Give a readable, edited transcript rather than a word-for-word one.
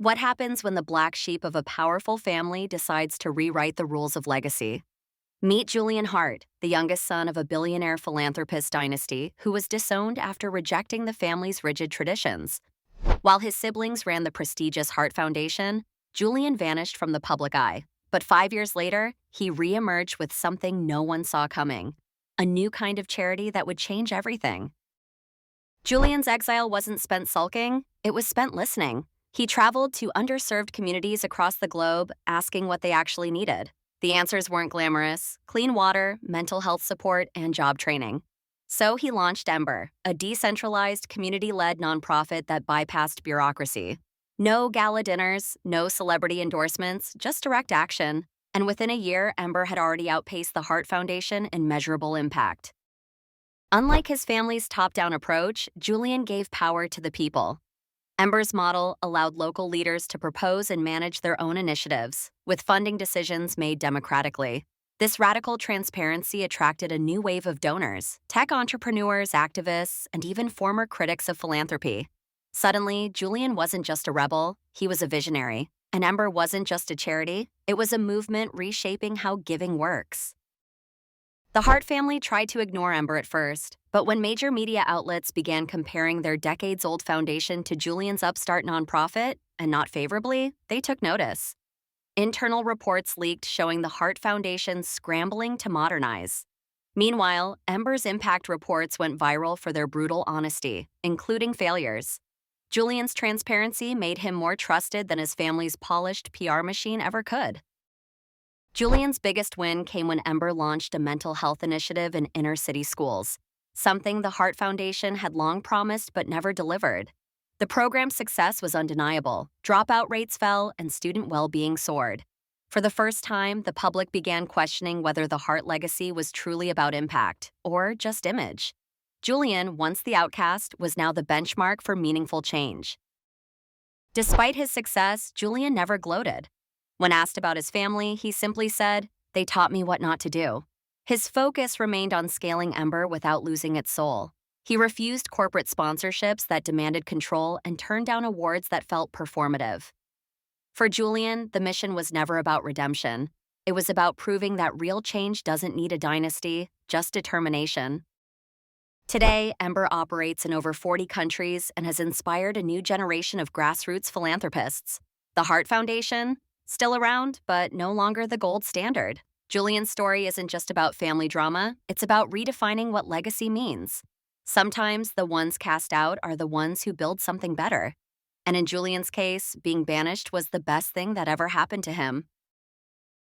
What happens when the black sheep of a powerful family decides to rewrite the rules of legacy? Meet Julian Hart, the youngest son of a billionaire philanthropist dynasty who was disowned after rejecting the family's rigid traditions. While his siblings ran the prestigious Hart Foundation, Julian vanished from the public eye. But 5 years later, he re-emerged with something no one saw coming: a new kind of charity that would change everything. Julian's exile wasn't spent sulking, it was spent listening. He traveled to underserved communities across the globe, asking what they actually needed. The answers weren't glamorous: clean water, mental health support, and job training. So he launched Ember, a decentralized, community-led nonprofit that bypassed bureaucracy. No gala dinners, no celebrity endorsements, just direct action. And within a year, Ember had already outpaced the Hart Foundation in measurable impact. Unlike his family's top-down approach, Julian gave power to the people. Ember's model allowed local leaders to propose and manage their own initiatives, with funding decisions made democratically. This radical transparency attracted a new wave of donors, tech entrepreneurs, activists, and even former critics of philanthropy. Suddenly, Julian wasn't just a rebel, he was a visionary. And Ember wasn't just a charity, it was a movement reshaping how giving works. The Hart family tried to ignore Ember at first, but when major media outlets began comparing their decades-old foundation to Julian's upstart nonprofit, and not favorably, they took notice. Internal reports leaked showing the Hart Foundation scrambling to modernize. Meanwhile, Ember's impact reports went viral for their brutal honesty, including failures. Julian's transparency made him more trusted than his family's polished PR machine ever could. Julian's biggest win came when Ember launched a mental health initiative in inner-city schools, something the Hart Foundation had long promised but never delivered. The program's success was undeniable. Dropout rates fell and student well-being soared. For the first time, the public began questioning whether the Hart legacy was truly about impact or just image. Julian, once the outcast, was now the benchmark for meaningful change. Despite his success, Julian never gloated. When asked about his family, he simply said, "They taught me what not to do." His focus remained on scaling Ember without losing its soul. He refused corporate sponsorships that demanded control and turned down awards that felt performative. For Julian, the mission was never about redemption. It was about proving that real change doesn't need a dynasty, just determination. Today, Ember operates in over 40 countries and has inspired a new generation of grassroots philanthropists. The Hart Foundation? Still around, but no longer the gold standard. Julian's story isn't just about family drama, it's about redefining what legacy means. Sometimes the ones cast out are the ones who build something better. And in Julian's case, being banished was the best thing that ever happened to him.